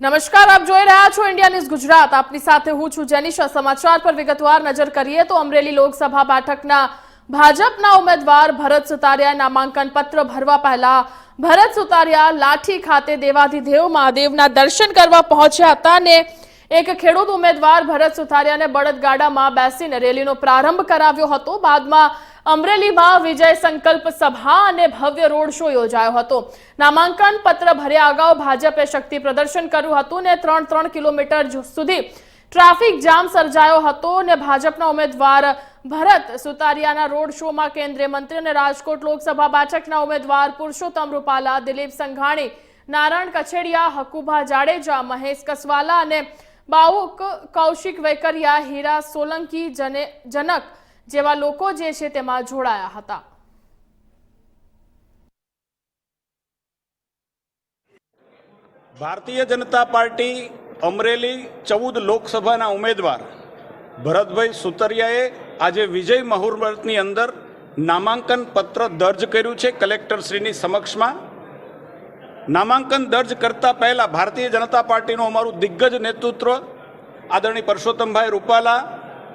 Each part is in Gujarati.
નમસ્કાર, આપ જોઈ રહ્યા છો ઇન્ડિયા ન્યૂઝ ગુજરાત। આપની સાથે હું છું જેનિશા। સમાચાર પર વિગતવાર નજર કરીએ તો અમરેલી લોકસભા બેઠકના ભાજપના ઉમેદવાર ભરત સુતારિયા નામાંકન પત્ર ભરવા પહેલા ભરત સુતારિયા લાઠી ખાતે દેવાધિદેવ મહાદેવના દર્શન કરવા પહોંચ્યા હતા અને એક ખેડૂત ઉમેદવાર ભરત સુતારિયાને બળદગાડામાં બેસીને રેલીનો પ્રારંભ કરાવ્યો હતો। બાદમાં અમરેલીમાં વિજય સંકલ્પ સભા અને ભવ્ય રોડ શો યોજાયો હતો। નામાંકન પત્ર ભર્યા અગાઉ ભાજપે શક્તિ પ્રદર્શન કર્યું હતું ને 3 કિલોમીટર સુધી ટ્રાફિક જામ સર્જાયો હતો અને ભાજપના ઉમેદવાર ભરત સુતારિયાના રોડ શોમાં કેન્દ્રીય મંત્રી અને રાજકોટ લોકસભા બેઠકના ઉમેદવાર પુરુષોત્તમ રૂપાલા, દિલીપ સંઘાણી, નારાયણ કછેડિયા, હકુભા જાડેજા, મહેશ કસવાલા અને બાઉક કૌશિક વેકરિયા, હીરા સોલંકી, જનક જેવા લોકો જે છે તેમાં જોડાયા હતા। ભારતીય જનતા પાર્ટી અમરેલી 14 લોકસભાના ઉમેદવાર ભરતભાઈ સુતરિયાએ આજે વિજય મુહૂર્તની અંદર નામાંકન પત્ર દર્જ કર્યું છે કલેક્ટરશ્રીની સમક્ષમાં। નામાંકન દર્જ કરતા પહેલા ભારતીય જનતા પાર્ટીનું અમારું દિગ્ગજ નેતૃત્વ આદરણીય પરસોત્તમભાઈ રૂપાલા,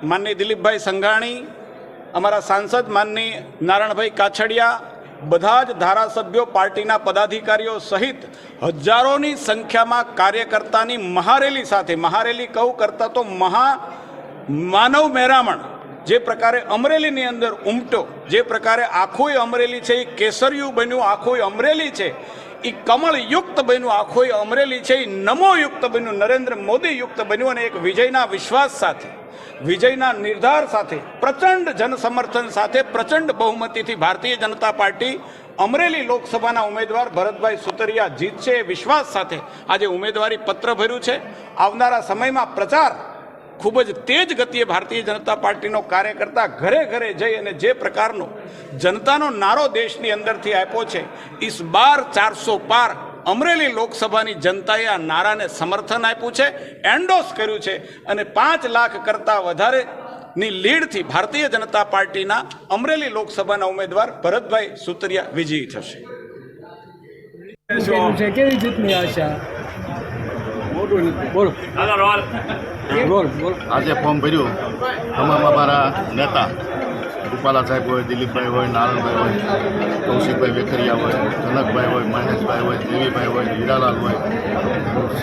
માનનીય દિલીપભાઈ સંઘાણી, અમારા સાંસદ માનનીય નારાયણભાઈ કાછડિયા, બધા જ ધારાસભ્યો, પાર્ટીના પદાધિકારીઓ સહિત હજારોની સંખ્યામાં કાર્યકર્તાની મહારેલી સાથે, મહારેલી કહું કરતા તો માનવ મહેરામણ જે પ્રકારે અમરેલીની અંદર ઉમટો, જે પ્રકારે આખું અમરેલી છે એ કેસરિયું બન્યું, આખું અમરેલી છે એ કમળયુક્ત બન્યું, આખું અમરેલી છે એ નમોયુક્ત બન્યું, નરેન્દ્ર મોદી યુક્ત બન્યું અને એક વિજયના વિશ્વાસ સાથે, વિજયના નિર્ધાર સાથે, પ્રચંડ જનસમર્થન સાથે, પ્રચંડ બહુમતીથી ભારતીય જનતા પાર્ટી અમરેલી લોકસભાના ઉમેદવાર ભરતભાઈ સુતરિયા જીતશે એ વિશ્વાસ સાથે આજે ઉમેદવારી પત્ર ભર્યું છે। આવનારા સમયમાં પ્રચાર ખૂબ જ તેજ ગતિએ ભારતીય જનતા પાર્ટીનો કાર્યકર્તા ઘરે ઘરે જઈ અને જે પ્રકારનો જનતાનો નારો દેશની અંદરથી આપ્યો છે, ઇસ બાર 400 પાર અમરેલી લોકસભાની જનતાએ આ નારાને સમર્થન આપ્યું છે, એન્ડોસ કર્યું છે અને 5 લાખ કરતાં વધારેની લીડથી ભારતીય જનતા પાર્ટીના અમરેલી લોકસભાના ઉમેદવાર ભરતભાઈ સુતરિયા વિજયી થશે। કેવી જીતની આશા? આજે ફોર્મ ભર્યું તમામ અમારા નેતા રૂપાલા સાહેબ હોય, દિલીપભાઈ હોય, નારાયણભાઈ હોય, કૌશિકભાઈ વેકરિયા હોય, જનકભાઈ હોય, મહેશભાઈ હોય, દેવીભાઈ હોય, હીરાલાલ હોય,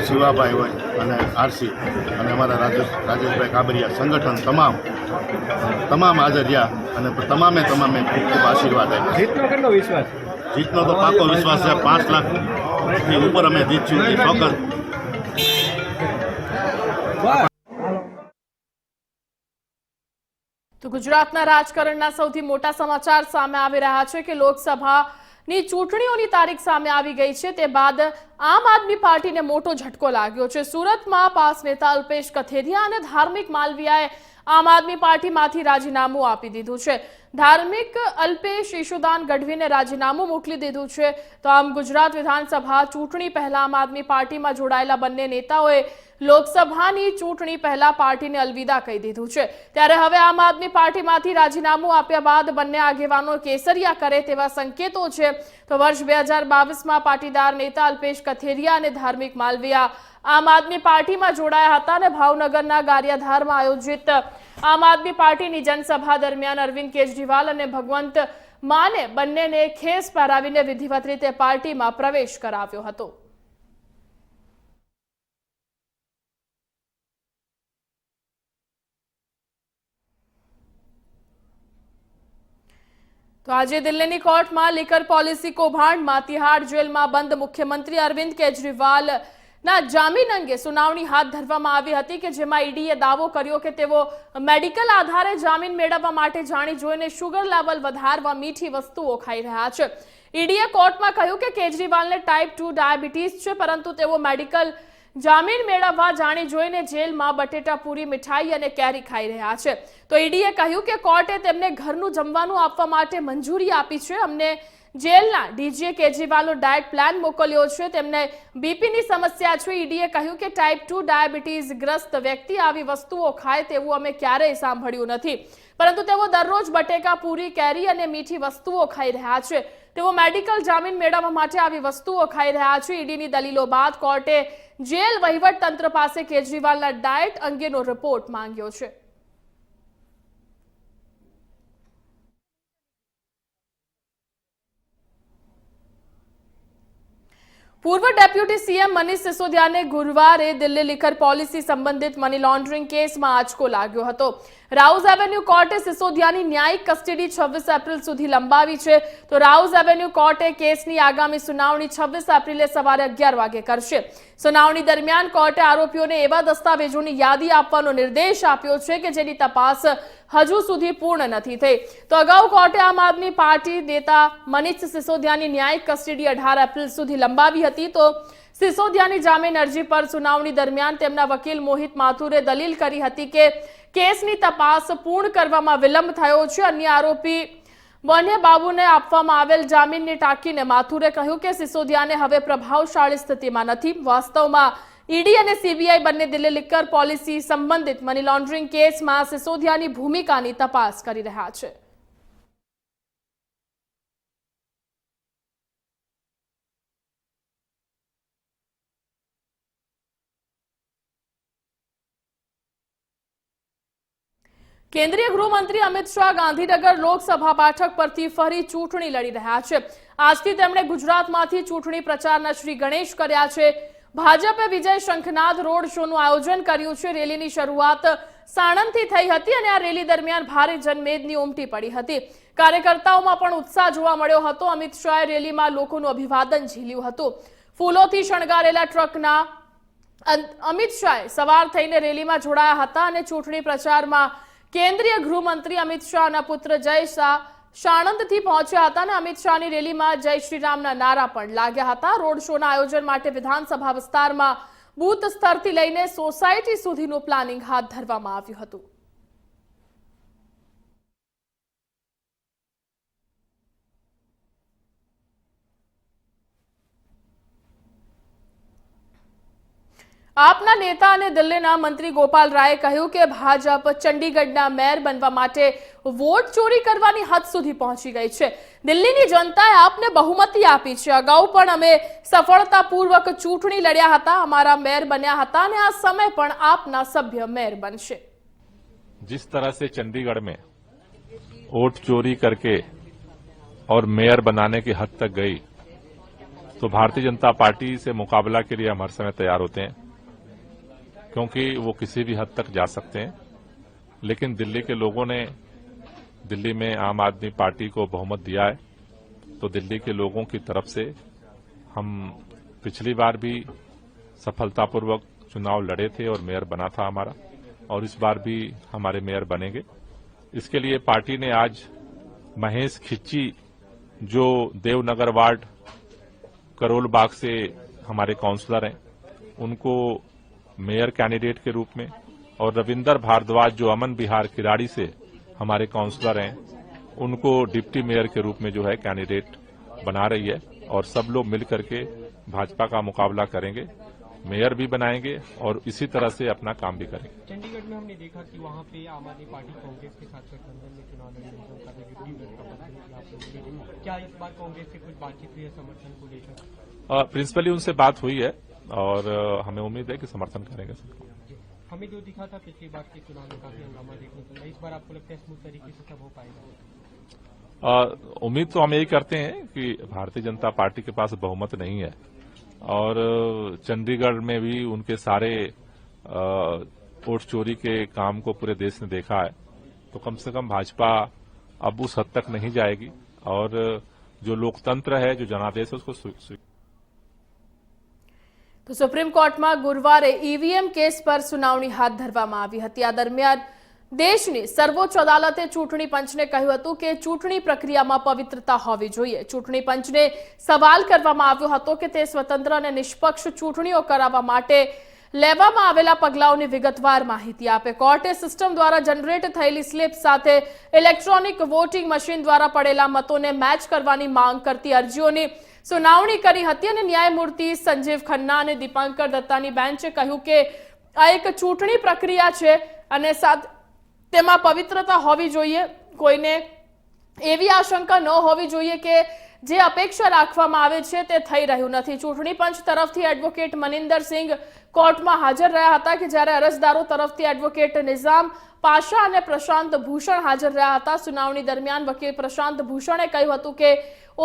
શિવાભાઈ હોય અને આરસી અને અમારા રાજેશભાઈ કાબરિયા સંગઠન તમામ હાજર રહ્યા અને તમામે ખૂબ ખૂબ આશીર્વાદ આપ્યા। જીતનો કેટલો વિશ્વાસ? જીતનો તો પાકો વિશ્વાસ છે। 5 લાખથી ઉપર અમે જીતશું એ ચોક્કસ। તો ગુજરાતના રાજકારણના સૌથી મોટા સમાચાર સામે આવી રહ્યા છે કે લોકસભાની ચૂંટણીઓની તારીખ સામે આવી ગઈ છે। તે બાદ આમ આદમી પાર્ટીને મોટો ઝટકો લાગ્યો છે। સુરતમાં પાસ નેતા અલ્પેશ કથેરિયા અને ધાર્મિક માલવિયાએ આમ આદમી પાર્ટીમાંથી રાજીનામું આપી દીધું છે। ધાર્મિક અલ્પેશ ઈશુદાન ગઢવીને રાજીનામું મોકલી દીધું છે। તો આમ ગુજરાત વિધાનસભા ચૂંટણી પહેલા આમ આદમી પાર્ટીમાં જોડાયેલા બંને નેતાઓએ લોકસભાની ચૂંટણી પહેલા પાર્ટીને અલવિદા કહી દીધું છે। ત્યારે હવે આમ આદમી પાર્ટીમાંથી રાજીનામું આપ્યા બાદ બંને આગેવાનો કેસરિયા કરે તેવા સંકેતો છે। તો વર્ષ 2022માં પાટીદાર નેતા અલ્પેશ કથેરિયા અને ધાર્મિક માલવિયા આમ આદમી પાર્ટીમાં જોડાયા હતા અને ભાવનગરના ગારિયાધારમાં આયોજિત આમ આદમી પાર્ટીની જનસભા દરમિયાન અરવિંદ કેજરીવાલ અને ભગવંત માને બંનેને ખેસ પહેરાવીને વિધિવત રીતે પાર્ટીમાં પ્રવેશ કરાવ્યો હતો। તો આજે દિલ્હીની કોર્ટમાં લીકર પોલિસી કૌભાંડમાં તિહાડ જેલમાં બંધ મુખ્યમંત્રી અરવિંદ કેજરીવાલના જામીન અંગે સુનાવણી હાથ ધરવામાં આવી હતી કે જેમાં ઈડીએ દાવો કર્યો કે તેઓ મેડિકલ આધારે જામીન મેળવવા માટે જાણી જોઈને શુગર લેવલ વધારવા મીઠી વસ્તુઓ ખાઈ રહ્યા છે। ઈડીએ કોર્ટમાં કહ્યું કે કેજરીવાલને ટાઈપ 2 ડાયાબિટીસ છે, પરંતુ તેઓ મેડિકલ જામીન મેળવવા જાણી જોઈને જેલમાં બટેટા પૂરી, મીઠાઈ અને કેરી ખાઈ રહ્યા છે। તો ઈડીએ કહ્યું કે કોર્ટે તેમને ઘરનું જમવાનું આપવા માટે મંજૂરી આપી છે। અમને જેલના ડીજીએ કેજરીવાલનો ડાયટ પ્લાન મોકલ્યો છે। તેમને બીપીની સમસ્યા છે। ઈડીએ કહ્યું કે ટાઈપ 2 ડાયાબિટીસ ગ્રસ્ત વ્યક્તિ આવી વસ્તુઓ ખાય તેવું અમે ક્યારેય સાંભળ્યું નથી, પરંતુ તેઓ દરરોજ બટેકા પૂરી, કેરી અને મીઠી વસ્તુઓ ખાઈ રહ્યા છે। તેઓ મેડિકલ જામીન મેળવવા માટે આવી વસ્તુઓ ખાઈ રહ્યા છે। ઈડીની દલીલો બાદ કોર્ટે જેલ વહીવટ તંત્ર પાસે કેજરીવાલના ડાયટ અંગેનો રિપોર્ટ માંગ્યો છે. પૂર્વ ડેપ્યુટી સીએમ મનીષ સિસોદિયાને ગુરુવારે દિલ્હી લિકર પોલિસી સંબંધિત મની લોન્ડરિંગ કેસમાં આંચકો લાગ્યો હતો. રાઉઝ એવેન્યુ કોર્ટે સિસોદિયાની ન્યાયિક કસ્ટડી 26 એપ્રિલ સુધી લંબાવી છે. તો રાઉઝ એવેન્યુ કોર્ટે કેસની આગામી સુનાવણી 26 એપ્રિલે સવારે 11 વાગે કરશે. સુનાવણી દરમિયાન કોર્ટે આરોપીઓને એવા દસ્તાવેજોની યાદી આપવાનો નિર્દેશ આપ્યો છે કે જેની તપાસ હજુ સુધી પૂર્ણ નથી થઈ. તો અગાઉ કોર્ટે આમ આદમી પાર્ટી નેતા મનીષ સિસોદિયાની ન્યાયિક કસ્ટડી 18 એપ્રિલ સુધી લંબાવી હતી. તો સિસોદિયાની જામીન અરજી પર સુનાવણી દરમિયાન તેમના વકીલ મોહિત માથુરે દલીલ કરી હતી કે કેસની તપાસ પૂર્ણ કરવામાં વિલંબ થયો છે. અન્ય આરોપી વન્ય બાબુને આપવામાં આવેલ જામીનને ટાંકીને માથુરે કહ્યું કે સિસોદિયાને હવે પ્રભાવશાળી સ્થિતિમાં નથી. વાસ્તવમાં ઈડી અને સીબીઆઈ બંને દિલ્હી લિકર પોલિસી સંબંધિત મની લોન્ડરિંગ કેસમાં સિસોદિયાની ભૂમિકાની તપાસ કરી રહ્યા છે. કેન્દ્રીય ગૃહમંત્રી અમિત શાહ ગાંધીનગર લોકસભા બેઠક પરથી ફરી ચૂંટણી લડી રહ્યા છે. આજથી તેમણે ગુજરાતમાંથી ચૂંટણી પ્રચારના શ્રી ગણેશ કર્યા છે. ભાજપે વિજય શંખનાદ રોડ શોનું આયોજન કર્યું છે. રેલીની શરૂઆત સાણંદથી થઈ હતી અને આ રેલી દરમિયાન ભારે જનમેદની ઉમટી પડી હતી. કાર્યકર્તાઓમાં પણ ઉત્સાહ જોવા મળ્યો હતો. અમિત શાહે રેલીમાં લોકોનું અભિવાદન ઝીલ્યું હતું. ફૂલોથી શણગારેલા ટ્રકના અમિત શાહ સવાર થઈને રેલીમાં જોડાયા હતા અને ચૂંટણી પ્રચારમાં કેન્દ્રીય ગૃહમંત્રી અમિત શાહના પુત્ર જય શાહ સાણંદથી પહોંચ્યા હતા અને અમિત શાહની રેલીમાં જય શ્રી રામના નારા પણ લાગ્યા હતા. રોડ શોના આયોજન માટે વિધાનસભા વિસ્તારમાં બૂથ સ્તરથી લઈને સોસાયટી સુધીનું પ્લાનિંગ હાથ ધરવામાં આવ્યું હતું. આપના નેતા અને દિલ્હીના મંત્રી ગોપાલ રાયે કહ્યું કે ભાજપ ચંડીગઢના મેયર બનવા માટે વોટ ચોરી કરવાની હદ સુધી પહોંચી ગઈ છે. દિલ્હીની જનતાએ આપને બહુમતી આપી છે. અગાઉ પણ અમે સફળતાપૂર્વક ચૂંટણી લડ્યા હતા, અમારા મેયર બન્યા હતા અને આ સમય પણ આપના સભ્ય મેયર બનશે. जिस तरह से चंडीगढ़ में वोट चोरी करके और मेयर बनाने की हद तक गई, तो भारतीय जनता पार्टी से मुकाबला के लिए हम हर समय तैयार होते हैं, क्योंकि वो किसी भी हद तक जा सकते हैं. लेकिन दिल्ली के लोगों ने दिल्ली में आम आदमी पार्टी को बहुमत दिया है, तो दिल्ली के लोगों की तरफ से हम पिछली बार भी सफलतापूर्वक चुनाव लड़े थे और मेयर बना था हमारा, और इस बार भी हमारे मेयर बनेंगे. इसके लिए पार्टी ने आज महेश खिच्ची, जो देवनगर वार्ड करोल बाग से हमारे काउंसलर हैं, उनको मेयर कैंडिडेट के रूप में, और रविंदर भारद्वाज जो अमन बिहार किराड़ी से हमारे काउंसलर हैं, उनको डिप्टी मेयर के रूप में जो है कैंडिडेट बना रही है. और सब लोग मिलकर के भाजपा का मुकाबला करेंगे, मेयर भी बनाएंगे और इसी तरह से अपना काम भी करेंगे. चंडीगढ़ में हमने देखा कि वहाँ पे आम आदमी पार्टी कांग्रेस के साथ गठबंधन में चुनाव लड़ी है, क्या इस बार कांग्रेस से कुछ बातचीत हुई है समर्थन को लेकर? प्रिंसिपली उनसे बात हुई है और हमें उम्मीद है कि समर्थन करेंगे सबको. हमें जो दिखा था पिछली बार के चुनाव में काफी हंगामा देखने को मिला, इस बार आपको लगता है स्मूथ तरीके से सब हो पाएगा? उम्मीद तो हम यही करते हैं कि भारतीय जनता पार्टी के पास बहुमत नहीं है, और चंडीगढ़ में भी उनके सारे वोट चोरी के काम को पूरे देश ने देखा है, तो कम से कम भाजपा अब उस हद तक नहीं जाएगी और जो लोकतंत्र है, जो जनादेश है, उसको તો સુપ્રીમ કોર્ટમાં ગુરુવારે ઈવીએમ કેસ પર સુનાવણી હાથ ધરવામાં આવી હતી. આ દરમિયાન દેશની સર્વોચ્ચ અદાલતે ચૂંટણી પંચને કહ્યું હતું કે ચૂંટણી પ્રક્રિયામાં પવિત્રતા હોવી જોઈએ. ચૂંટણી પંચને સવાલ કરવામાં આવ્યો હતો કે તે સ્વતંત્ર અને નિષ્પક્ષ ચૂંટણીઓ કરાવવા માટે લેવામાં આવેલા પગલાઓની વિગતવાર માહિતી આપે. કોર્ટે સિસ્ટમ દ્વારા જનરેટ થયેલી સ્લિપ સાથે ઇલેક્ટ્રોનિક વોટિંગ મશીન દ્વારા પડેલા મતોને મેચ કરવાની માંગ કરતી અરજીઓની સુનાવણી કરી હતી અને ન્યાયમૂર્તિ સંજીવ ખન્ના અને દીપાંકર દત્તાની બેન્ચે કહ્યું કે આ એક ચૂંટણી પ્રક્રિયા છે અને તેમાં પવિત્રતા હોવી જોઈએ. કોઈને એવી આશંકા ન હોવી જોઈએ કે જે અપેક્ષા રાખવામાં આવે છે તે થઈ રહ્યું નથી। ચૂંટણી પંચ તરફથી એડવોકેટ મનિંદરસિંહ કોર્ટમાં હાજર રહ્યા હતા કે જ્યારે અરજદારો તરફથી એડવોકેટ નિઝામ પાશા અને પ્રશાંત ભૂષણ હાજર રહ્યા હતા। સુનાવણી દરમિયાન વકીલ પ્રશાંત ભૂષણે કહ્યું હતું કે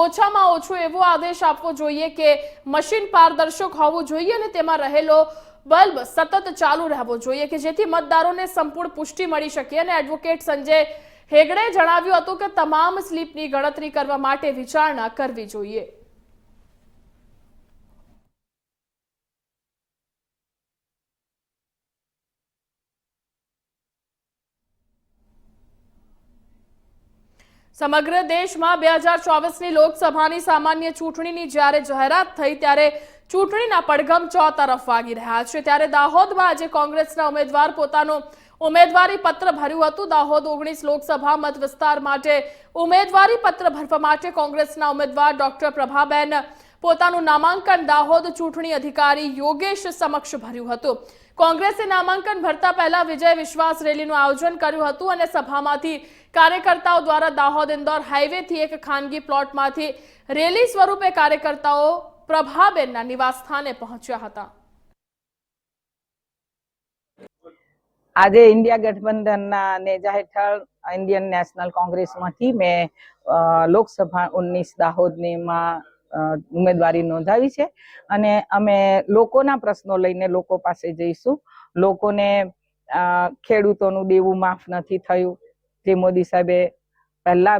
ઓછામાં ઓછો એવો આદેશ આપવો જોઈએ કે મશીન પારદર્શક હોવું જોઈએ અને તેમાં રહેલો બલ્બ સતત ચાલુ રહેવો જોઈએ કે જેથી મતદારોને સંપૂર્ણ પુષ્ટિ મળી શકે। અને એડવોકેટ સંજય હેગડેએ જણાવ્યું હતું કે તમામ સ્લીપની ગણતરી કરવા માટે વિચારણા કરવી જોઈએ। સમગ્ર દેશમાં 2024ની લોકસભાની સામાન્ય ચૂંટણીની જ્યારે જાહેરાત થઈ ત્યારે ચૂંટણીના પડઘમ ચોતરફ વાગી રહ્યા છે। ત્યારે દાહોદમાં આજે કોંગ્રેસના ઉમેદવાર પોતાનું ઉમેદવારી પત્ર ભર્યું હતું। દાહોદ 19 લોકસભા મત વિસ્તાર માટે ઉમેદવારી પત્ર ભરવા માટે કોંગ્રેસના ઉમેદવાર ડોક્ટર પ્રભાબેન પોતાનું નામાંકન દાહોદ ચૂંટણી અધિકારી યોગેશ સમક્ષ ભર્યું હતું। કોંગ્રેસે નામાંકન ભરતા પહેલા વિજય વિશ્વાસ રેલીનું આયોજન કર્યું હતું અને સભામાંથી કાર્યકર્તાઓ દ્વારા દાહોદ ઇન્દોર હાઈવેથી એક ખાનગી પ્લોટમાંથી રેલી સ્વરૂપે કાર્યકર્તાઓ પ્રભાબેનના નિવાસ સ્થાને પહોંચ્યા હતા। આજે ઇન્ડિયા ગઠબંધનના નેજા હેઠળ ઇન્ડિયન નેશનલ કોંગ્રેસમાંથી મેં લોકસભા 19 દાહોદમાં ઉમેદવારી નોંધાવી છે અને અમે લોકોના પ્રશ્નો લઈને લોકો પાસે જઈશું। લોકોને ખેડૂતોનું દેવું માફ નથી થયું, જે મોદી સાહેબે પહેલા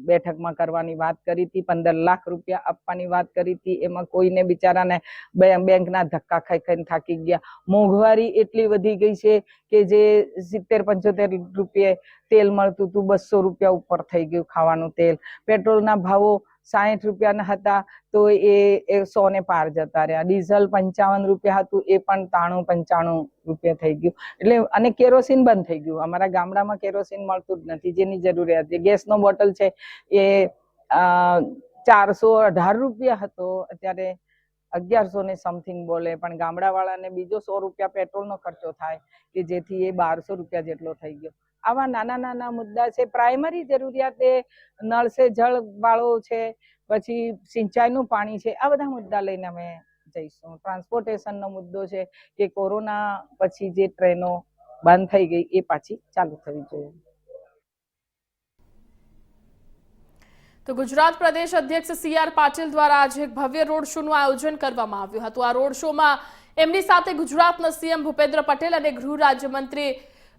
બેઠકમાં કરવાની વાત કરી હતી, 15 લાખ રૂપિયા આપવાની વાત કરી હતી, એમાં કોઈને બિચારાને બેંકના ધક્કા ખાઈને થાકી ગયા। મોંઘવારી એટલી વધી ગઈ છે કે જે 70-75 રૂપિયે તેલ મળતું હતું 200 રૂપિયા ઉપર થઈ ગયું ખાવાનું તેલ। પેટ્રોલના ભાવો 60 રૂપિયાના હતા તો એ 100 ને પાર જતા રહ્યા। ડીઝલ 55 રૂપિયા હતું એ પણ 93-95 રૂપિયા થઈ ગયું। એટલે અને કેરોસીન બંધ થઈ ગયું। અમારા ગામડામાં કેરોસીન મળતું જ નથી, જેની જરૂરિયાત છે। ગેસનો બોટલ છે એ 418 રૂપિયા હતો, અત્યારે 1100 ને સમથિંગ બોલે, પણ ગામડાવાળાને બીજો 100 રૂપિયા પેટ્રોલનો ખર્ચો થાય કે જેથી એ 1200 રૂપિયા જેટલો થઈ ગયો। આવા નાના નાના મુદ્દા છે। પ્રાઇમરી જરૂરિયાત એ નળ સે જળ વાળો છે, પછી સિંચાઈનું પાણી છે, આ બધા મુદ્દા લઈને અમે જઈશું। ટ્રાન્સપોર્ટેશનનો મુદ્દો છે કે કોરોના પછી જે ટ્રેનો બંધ થઈ ગઈ એ પાછી ચાલુ થવી જોઈએ। તો ગુજરાત પ્રદેશ અધ્યક્ષ CR પાટીલ દ્વારા આજે એક ભવ્ય રોડ શોનું આયોજન કરવામાં આવ્યું હતું। આ રોડ શોમાં એમની સાથે ગુજરાતના CM ભૂપેન્દ્ર પટેલ અને ગૃહ રાજ્યમંત્રી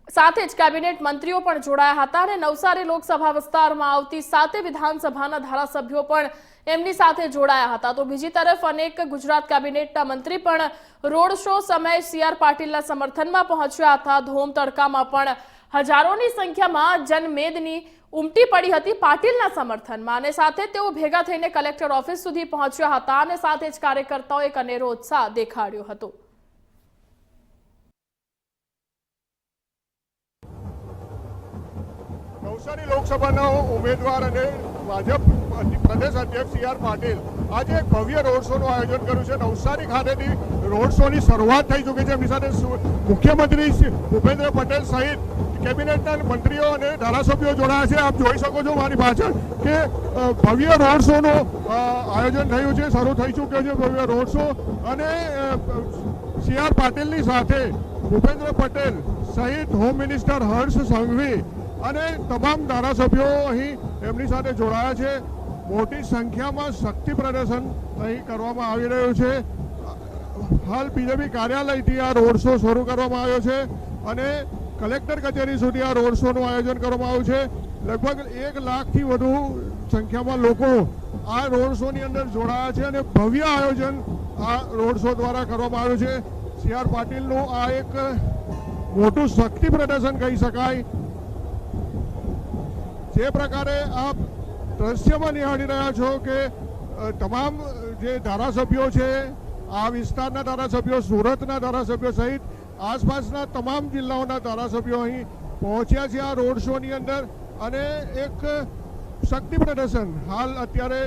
સાથે જ કેબિનેટ મંત્રીઓ પણ જોડાયા હતા અને નવસારી લોકસભા વિસ્તારમાં આવતી 7 વિધાનસભાના ધારાસભ્યો પણ એમની સાથે જોડાયા હતા। તો બીજી તરફ અનેક ગુજરાત કેબિનેટના મંત્રી પણ રોડ શો સમયે CR પાટીલના સમર્થનમાં પહોંચ્યા હતા। ધોમ તડકામાં પણ હજારોની સંખ્યામાં જનમેદની ઉમટી પડી હતી પાટીલના સમર્થનમાં અને સાથે તેઓ ભેગા થઈને કલેક્ટર ઓફિસ સુધી પહોંચ્યા હતા અને સાથે જ કાર્યકર્તાઓએ એક અનેરો ઉત્સાહ દેખાડ્યો હતો। નવસારી લોકસભાના ઉમેદવાર અને ભાજપ પ્રદેશ અધ્યક્ષ CR પાટીલ આજે એક ભવ્ય રોડ શોનું આયોજન કર્યું છે। નવસારી ખાતેથી રોડ શોની શરૂઆત થઈ ચૂકી છે। એમની સાથે મુખ્યમંત્રી ભૂપેન્દ્ર પટેલ સહિત કેબિનેટના મંત્રીઓ અને ધારાસભ્યો જોડાયા છે। આપ જોઈ શકો છો મારી પાછળ કે ભવ્ય રોડ શોનું આયોજન થયું છે, શરૂ થઈ ચૂક્યો છે ભવ્ય રોડ શો અને CR પાટીલની સાથે ભૂપેન્દ્ર પટેલ સહિત હોમ મિનિસ્ટર હર્ષ સંઘવી અને તમામ ધારાસભ્યો અહીં એમની સાથે જોડાયા છે। મોટી સંખ્યામાં શક્તિ પ્રદર્શન અહીં કરવામાં આવી રહ્યું છે। હાલ બીજેપી કાર્યાલયથી આ રોડ શો શરૂ કરવામાં આવ્યો છે અને કલેક્ટર કચેરી સુધી આ રોડ શોનું આયોજન કરવામાં આવ્યું છે। લગભગ 1 લાખથી વધુ સંખ્યામાં લોકો આ રોડ શોની અંદર જોડાયા છે અને ભવ્ય આયોજન આ રોડ શો દ્વારા કરવામાં આવ્યું છે। CR પાટીલનું આ એક મોટું શક્તિ પ્રદર્શન કહી શકાય। જે પ્રકારે આપ દ્રશ્યમાં નિહાળી રહ્યા છો કે તમામ જે ધારાસભ્યો છે, આ વિસ્તારના ધારાસભ્યો, સુરતના ધારાસભ્યો સહિત આસપાસના તમામ જિલ્લાઓના ધારાસભ્યો અહીં પહોંચ્યા છે આ રોડ શોની અંદર અને એક શક્તિ પ્રદર્શન હાલ અત્યારે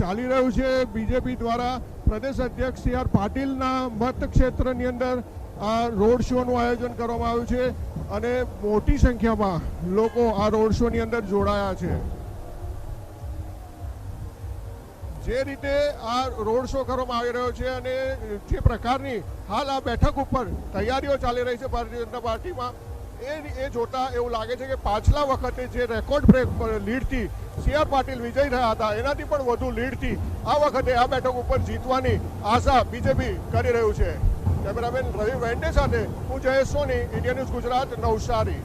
ચાલી રહ્યું છે। બીજેપી દ્વારા પ્રદેશ અધ્યક્ષ CR પાટીલના મતક્ષેત્રની અંદર આ રોડ શોનું આયોજન કરવામાં આવ્યું છે અને મોટી સંખ્યામાં લોકો આ રોડ શોની અંદર જોડાયા છે। જે રીતે આ રોડ શો કરવામાં આવી રહ્યો છે અને જે પ્રકારની હાલ આ બેઠક ઉપર તૈયારીઓ ચાલી રહી છે ભારતીય જનતા પાર્ટીમાં એ જોતા એવું લાગે છે કે પાછલા વખતે જે રેકોર્ડ બ્રેક લીડથી CR પાટીલ વિજય થયા હતા એનાથી પણ વધુ લીડથી આ વખતે આ બેઠક ઉપર જીતવાની આશા બીજેપી કરી રહ્યું છે. કેમેરામેન રવિ વેન્ડે સાથે હું જયેશ સોની, ઇન્ડિયા ન્યૂઝ ગુજરાત, નવસારી.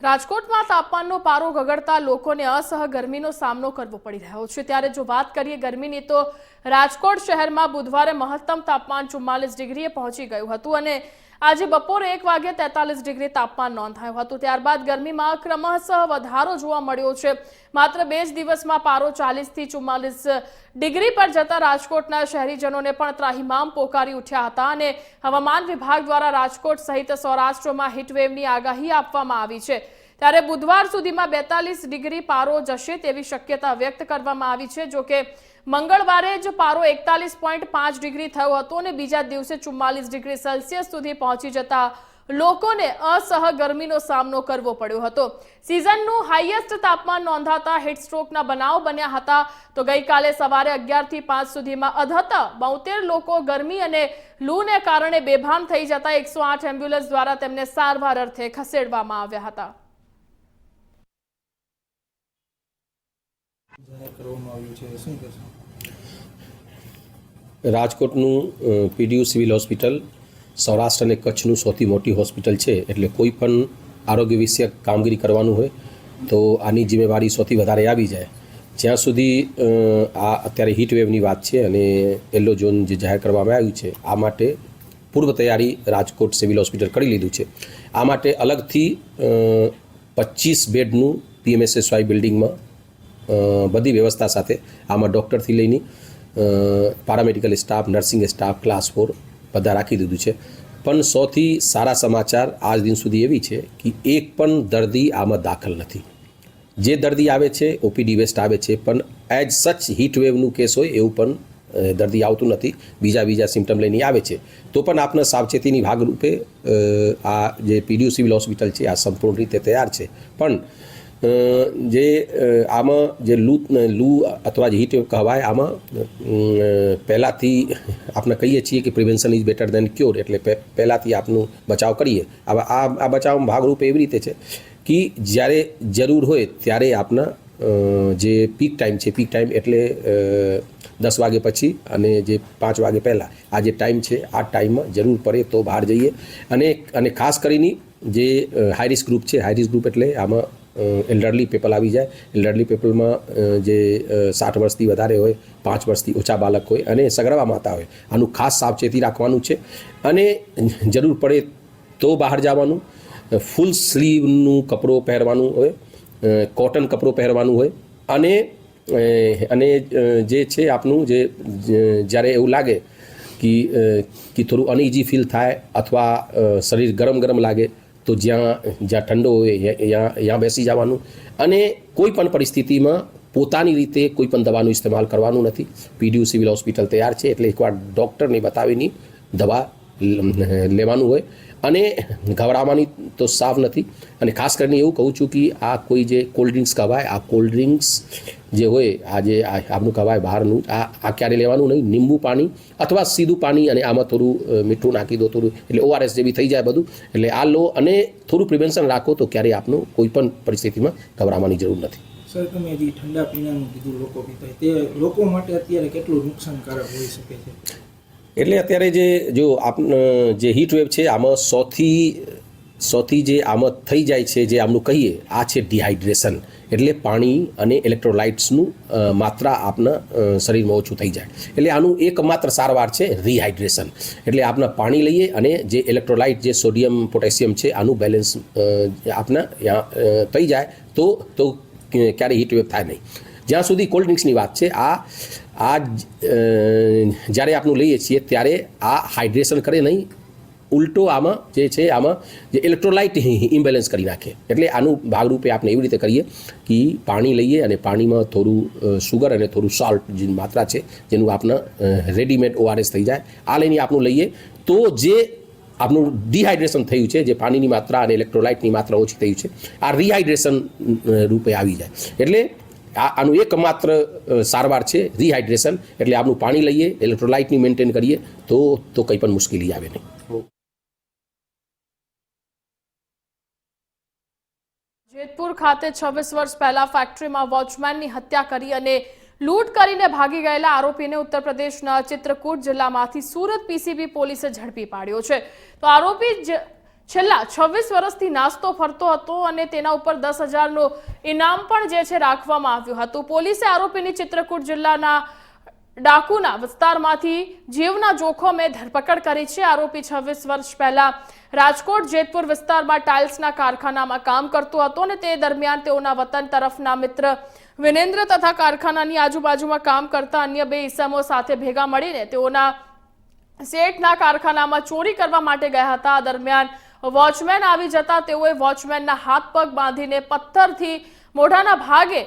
રાજકોટમાં તાપમાનનો પારો ગગડતા લોકોને અસહ્ય ગરમીનો સામનો કરવો પડી રહ્યો છે. ત્યારે જો વાત કરીએ ગરમીની તો રાજકોટ શહેરમાં બુધવારે મહત્તમ તાપમાન 44 ડિગ્રીએ પહોંચી ગયું હતું અને આજે બપોરે 1 વાગે 43 ડિગ્રી તાપમાન નોંધાયું હતું. ત્યારબાદ ગરમીમાં ક્રમશઃ વધારો જોવા મળ્યો છે. માત્ર 2 જ દિવસમાં પારો 40 થી 44 ડિગ્રી પર જતા રાજકોટના શહેરીજનોને પણ ત્રાહિમામ પોકારી ઉઠ્યા હતા અને હવામાન વિભાગ દ્વારા રાજકોટ સહિત સૌરાષ્ટ્રમાં હીટવેવની આગાહી આપવામાં આવી છે. ત્યારે બુધવાર સુધીમાં 42 ડિગ્રી પારો જશે તેવી શક્યતા વ્યક્ત કરવામાં આવી છે. જો કે મંગળવારે જ પારો 41.5 ડિગ્રી થયો હતો અને બીજા દિવસે 44 ડિગ્રી સેલ્સિયસ સુધી પહોંચી જતા લોકોને અસહ્ય ગરમીનો સામનો કરવો પડ્યો હતો. સિઝનનું હાઈએસ્ટ તાપમાન નોંધાતા હીટસ્ટ્રોકના બનાવ બન્યા હતા. તો ગઈકાલે સવારે 11 થી 5 સુધીમાં અધહતા 72 લોકો ગરમી અને લૂને કારણે બેભાન થઈ જતા 108 એમ્બ્યુલન્સ દ્વારા તેમને સારવાર અર્થે ખસેડવામાં આવ્યા હતા. રાજકોટનું PDU સિવિલ હોસ્પિટલ સૌરાષ્ટ્ર અને કચ્છનું સૌથી મોટી હોસ્પિટલ છે. એટલે કોઈ પણ આરોગ્ય વિષયક કામગીરી કરવાનું હોય તો આની જિમ્મેવારી સૌથી વધારે આવી જાય. જ્યાં સુધી આ અત્યારે હીટ વેવની વાત છે અને યલો ઝોન જે જાહેર કરવામાં આવ્યું છે આ માટે પૂર્વ તૈયારી રાજકોટ સિવિલ હોસ્પિટલ કરી લીધું છે. આ માટે અલગથી 25 બેડનું PMSSY બિલ્ડિંગમાં બધી વ્યવસ્થા સાથે આમાં ડૉક્ટરથી લઈને paramedical staff, nursing staff, class 4 બધા રાખી દીધું છે. પણ સૌથી સારા સમાચાર આજ દિન સુધી એવી છે કે એક પણ દર્દી આમાં દાખલ નથી. જે દર્દી આવે છે OPD વેસ્ટ આવે છે પણ એઝ સચ હીટ વેવનું કેસ હોય એવું પણ દર્દી આવતું નથી. બીજા સિમ્ટમ લઈને આવે છે તો પણ આપણા સાવચેતીની ભાગરૂપે આ જે PDU સિવિલ હોસ્પિટલ છે આ સંપૂર્ણ રીતે તૈયાર છે. પણ જે આમાં જે લૂ અથવા જે હીટ વેવ કહેવાય આમાં પહેલાંથી આપણે કહીએ છીએ કે prevention is better than cure. એટલે પહેલાંથી આપનું બચાવ કરીએ. હવે આ બચાવમાં ભાગરૂપે એવી રીતે છે કે જ્યારે જરૂર હોય ત્યારે આપના જે પીક ટાઈમ છે, પીક ટાઈમ એટલે 10 વાગે પછી અને જે 5 વાગે પહેલાં આ જે ટાઈમ છે આ ટાઈમમાં જરૂર પડે તો બહાર જઈએ. અને ખાસ કરીને જે હાઈ રિસ્ક ગ્રુપ છે, હાઈ રિસ્ક ગ્રુપ એટલે આમાં એલ્ડરલી પીપલ આવી જાય. એલ્ડરલી પીપલમાં જે 60 વર્ષથી વધારે હોય, 5 વર્ષથી ઓછા બાળક હોય અને સગર્ભા માતા હોય, આનું ખાસ સાવચેતી રાખવાનું છે. અને જરૂર પડે તો બહાર જવાનું, ફૂલ સ્લીવનું કપડું પહેરવાનું હોય, કોટન કપડું પહેરવાનું હોય અને જે છે આપનું જે જ્યારે એવું લાગે કે થોડું અનઇઝી ફીલ થાય અથવા શરીર ગરમ લાગે તો જ્યાં ઠંડો હોય ત્યાં બેસી જવાનું. અને કોઈ પણ પરિસ્થિતિમાં પોતાની રીતે કોઈ પણ દવાનું ઇસ્તેમાલ કરવાનું નથી. PDU સિવિલ હોસ્પિટલ તૈયાર છે એટલે એકવાર ડૉક્ટરને બતાવીને દવા લેવાનું હોય અને ગભરાવાની તો સાવ નથી. અને ખાસ કરીને એવું કહું છું કે આ કોઈ જે કોલ્ડ ડ્રિંક્સ કહેવાય, આ કોલ્ડ ડ્રિંક્સ જે હોય આ જે આપનું કહેવાય બહારનું, આ ક્યારે લેવાનું નહીં. લીંબુ પાણી અથવા સીધું પાણી અને આમાં થોડું મીઠું નાખી દો, થોડું એટલે ORS જેવી થઈ જાય બધું. એટલે આ લો અને થોડું પ્રિવેન્શન રાખો તો ક્યારેય આપનું કોઈ પણ પરિસ્થિતિમાં ગભરાવાની જરૂર નથી. સર, તમે જે ઠંડા પીણાનું કીધું લોકો પીતા, તે લોકો માટે અત્યારે કેટલું નુકસાનકારક હોઈ શકે છે? એટલે અત્યારે જે હીટ વેવ છે આમાં સૌથી જે આમાં થઈ જાય છે જે આમનું કહીએ આ છે ડિહાઇડ્રેશન. એટલે પાણી અને ઇલેક્ટ્રોલાઇટ્સનું માત્રા આપના શરીરમાં ઓછું થઈ જાય. એટલે આનું એકમાત્ર સારવાર છે રિહાઇડ્રેશન. એટલે આપના પાણી લઈએ અને જે ઇલેક્ટ્રોલાઇટ જે સોડિયમ પોટેશિયમ છે આનું બેલેન્સ આપના થઈ જાય તો ક્યારેય હીટ વેવ થાય નહીં. જ્યાં સુધી કોલ્ડ ડ્રિંક્સની વાત છે આ જ્યારે આપણું લઈએ છીએ ત્યારે આ હાઇડ્રેશન કરે નહીં, ઉલટો આમાં જે છે આમાં જે ઇલેક્ટ્રોલાઇટ ઇમ્બેલેન્સ કરી નાખે. એટલે આનું ભાગરૂપે આપણે એવી રીતે કરીએ કે પાણી લઈએ અને પાણીમાં થોડું સુગર અને થોડું સોલ્ટ જે માત્રા છે જેનું આપણા રેડીમેડ ORS થઈ જાય, આ લઈને આપણું લઈએ તો જે આપનું ડિહાઇડ્રેશન થયું છે, જે પાણીની માત્રા અને ઇલેક્ટ્રોલાઇટની માત્રા ઓછી થયું છે, આ રિહાઇડ્રેશન રૂપે આવી જાય. એટલે આનું એકમાત્ર સારવાર છે રિહાઇડ્રેશન. એટલે આપણું પાણી લઈએ, ઇલેક્ટ્રોલાઇટની મેન્ટેન કરીએ તો કંઈ પણ મુશ્કેલી આવે નહીં. જેતપુર ખાતે 26 વર્ષ પહેલા ફેક્ટરીમાં વોચમેનની હત્યા કરી અને લૂંટ કરીને ભાગી ગયેલા આરોપીને ઉત્તર પ્રદેશના ચિત્રકૂટ જિલ્લામાંથી સુરત પીસીબી પોલીસે ઝડપી પાડ્યો છે. તો આરોપી છેલ્લા 26 વર્ષથી નાસ્તો ફરતો હતો અને તેના ઉપર 10,000નું ઇનામ પણ જે છે રાખવામાં આવ્યું હતું. પોલીસે આરોપીની ચિત્રકૂટ જિલ્લાના ડાકુના વિસ્તારમાંથી જીવના જોખમે ધરપકડ કરી છે. આરોપી 26 વર્ષ પહેલા રાજકોટ જેતપુર વિસ્તારમાં ટાઇલ્સના કારખાનામાં કામ કરતો હતો અને તે દરમિયાન તેઓના વતન તરફના મિત્ર વિનેન્દ્ર તથા કારખાનાની આજુબાજુમાં કામ કરતા અન્ય 2 ઈસમો સાથે ભેગા મળીને તેઓના શેઠના કારખાનામાં ચોરી કરવા માટે ગયા હતા. આ દરમિયાન વોચમેન આવી જતા તેઓએ વોચમેનના હાથ પગ બાંધીને પથ્થરથી મોઢાના ભાગે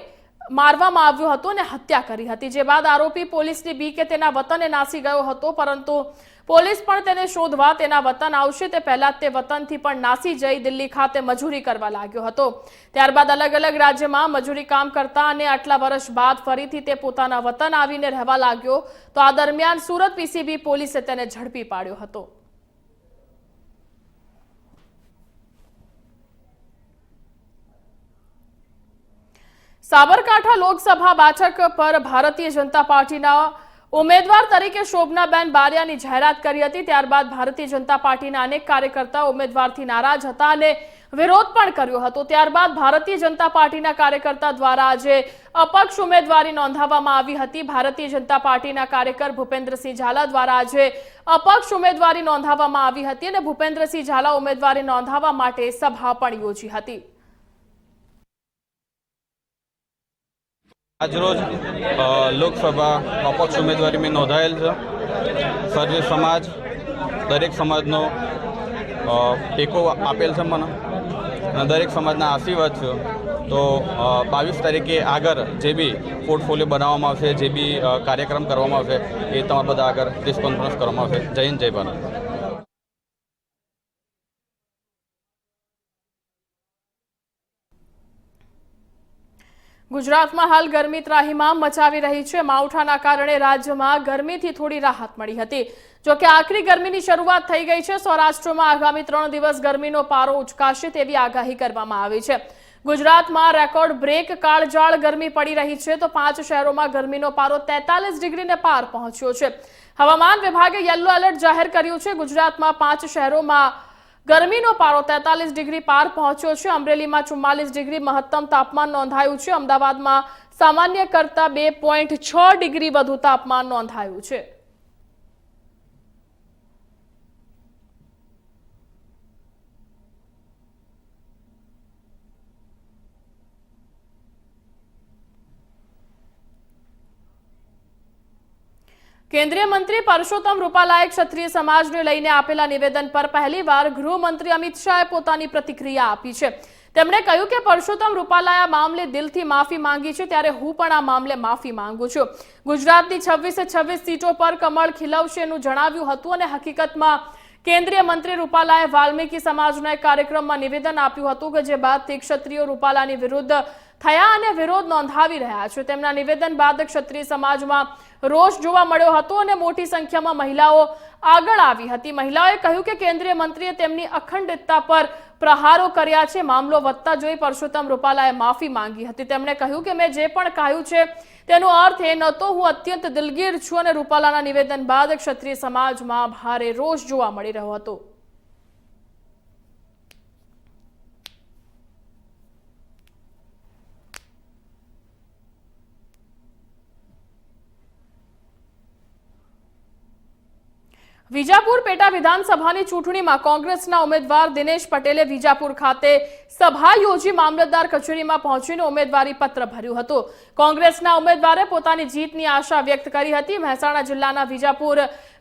મારવામાં આવ્યો હતો અને હત્યા કરી હતી. જે બાદ આરોપી પોલીસની બીકે તેના વતને નાસી ગયો હતો, પરંતુ પોલીસ પણ તેને શોધવા તેના વતન આવશે તે પહેલા તે વતનથી પણ નાસી જઈ દિલ્હી ખાતે મજૂરી કરવા લાગ્યો હતો. ત્યારબાદ અલગ અલગ રાજ્યમાં મજૂરી કામ કરતા અને આટલા વર્ષ બાદ ફરીથી તે પોતાના વતન આવીને રહેવા લાગ્યો. તો આ દરમિયાન સુરત પીસીબી પોલીસે તેને ઝડપી પાડ્યો હતો. સાબરકાંઠા લોકસભા બેઠક પર ભારતીય જનતા પાર્ટીના ઉમેદવાર તરીકે શોભનાબેન બારિયાની જાહેરાત કરી હતી. ત્યારબાદ ભારતીય જનતા પાર્ટીના અનેક કાર્યકર્તાઓ ઉમેદવારથી નારાજ હતા અને વિરોધ પણ કર્યો હતો. ત્યારબાદ ભારતીય જનતા પાર્ટીના કાર્યકર્તા દ્વારા આજે અપક્ષ ઉમેદવારી નોંધાવવામાં આવી હતી. ભારતીય જનતા પાર્ટીના કાર્યકર ભૂપેન્દ્રસિંહ ઝાલા દ્વારા આજે અપક્ષ ઉમેદવારી નોંધાવવામાં આવી હતી અને ભૂપેન્દ્રસિંહ ઝાલા ઉમેદવારી નોંધાવવા માટે સભા પણ યોજી હતી. આજરોજ લોકસભા અપક્ષ ઉમેદવારી મેં નોંધાયેલ છે. સર્વે સમાજ દરેક સમાજનો ટેકો આપેલ છે મને અને દરેક સમાજના આશીર્વાદ છે. તો 22 તારીખે આગળ જે બી પોર્ટફોલિયો બનાવવામાં આવશે, જે બી કાર્યક્રમ કરવામાં આવશે એ તમારા બધા આગળ પ્રેસ કોન્ફરન્સ કરવામાં આવશે. જય હિન્દ, જય ભારત. ગુજરાતમાં હાલ ગરમી ત્રાહિમામ મચાવી રહી છે. માવઠાના કારણે રાજ્યમાં ગરમીથી થોડી રાહત મળી હતી. જોકે આખરી ગરમીની શરૂઆત થઈ ગઈ છે. સૌરાષ્ટ્રમાં આગામી 3 દિવસ ગરમીનો પારો ઉચકાશે તેવી આગાહી કરવામાં આવી છે. ગુજરાતમાં રેકોર્ડ બ્રેક કાળઝાળ ગરમી પડી રહી છે. તો 5 શહેરોમાં ગરમીનો પારો 43 ડિગ્રીને પાર પહોંચ્યો છે. હવામાન વિભાગે યલો એલર્ટ જાહેર કર્યું છે. ગુજરાતમાં 5 શહેરોમાં ગરમીનો પારો 43 ડિગ્રી પાર પહોંચ્યો છે. અમરેલીમાં 44 ડિગ્રી મહત્તમ તાપમાન નોંધાયું છે. અમદાવાદમાં સામાન્ય કરતા 2.6 ડિગ્રી વધુ તાપમાન નોંધાયું છે. કેન્દ્રીય મંત્રી પરસોત્તમ રૂપાલાએ ક્ષત્રિય સમાજને લઈને આપેલા નિવેદન પર પહેલીવાર ગૃહમંત્રી અમિત શાહે પોતાની પ્રતિક્રિયા આપી છે. તેમણે કહ્યું કે પરસોત્તમ રૂપાલાએ આ મામલે દિલથી માફી માંગી છે, ત્યારે હું પણ આ મામલે માફી માંગુ છું. ગુજરાતની 26 સીટો પર કમળ ખીલવશેનું જણાવ્યું હતું અને હકીકતમાં કેન્દ્રીય મંત્રી રૂપાલાએ વાલ્મીકી સમાજના એક કાર્યક્રમમાં નિવેદન આપ્યું હતું કે જે બાદથી ક્ષત્રિયો રૂપાલાની વિરુદ્ધ થયા અને વિરોધ નોંધાવી રહ્યા છે. તેમના નિવેદન બાદ ક્ષત્રિય સમાજમાં રોષ જોવા મળ્યો હતો અને મોટી સંખ્યામાં મહિલાઓ આગળ આવી હતી. મહિલાઓએ કહ્યું કે કેન્દ્રીય મંત્રીએ તેમની અખંડિતતા પર પ્રહારો કર્યા છે. મામલો વધતા જોઈ પરસોત્તમ રૂપાલાએ માફી માંગી હતી. તેમણે કહ્યું કે મેં જે પણ કહ્યું છે તેનો અર્થ એ નહોતો. હું અત્યંત દિલગીર છું અને રૂપાલાના નિવેદન બાદ ક્ષત્રિય સમાજમાં ભારે રોષ જોવા મળી રહ્યો હતો. વિજાપુર પેટા વિધાનસભાની ચૂંટણીમાં કોંગ્રેસના ઉમેદવાર દિનેશ પટેલે વિજાપુર ખાતે સભા યોજી મામલતદાર કચેરીમાં પહોંચીને ઉમેદવારી પત્ર ભર્યું હતું. કોંગ્રેસના ઉમેદવારે પોતાની જીતની આશા વ્યક્ત કરી હતી. મહેસાણા જિલ્લાના વિજાપુર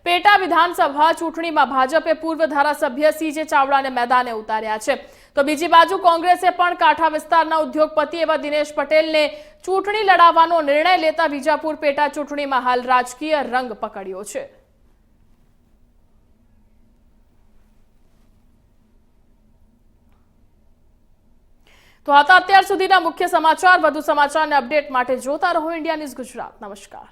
પેટા વિધાનસભા ચૂંટણીમાં ભાજપે પૂર્વ ધારાસભ્ય સીજે ચાવડાને મેદાને ઉતાર્યા છે. તો બીજી બાજુ કોંગ્રેસે પણ કાંઠા વિસ્તારના ઉદ્યોગપતિ એવા દિનેશ પટેલને ચૂંટણી લડાવવાનો નિર્ણય લેતા વિજાપુર પેટા ચૂંટણીમાં હાલ રાજકીય રંગ પકડ્યો છે. તો આ હતા અત્યાર સુધીના મુખ્ય સમાચાર. વધુ સમાચારને અપડેટ માટે જોતા રહો ઇન્ડિયા ન્યૂઝ ગુજરાત. નમસ્કાર.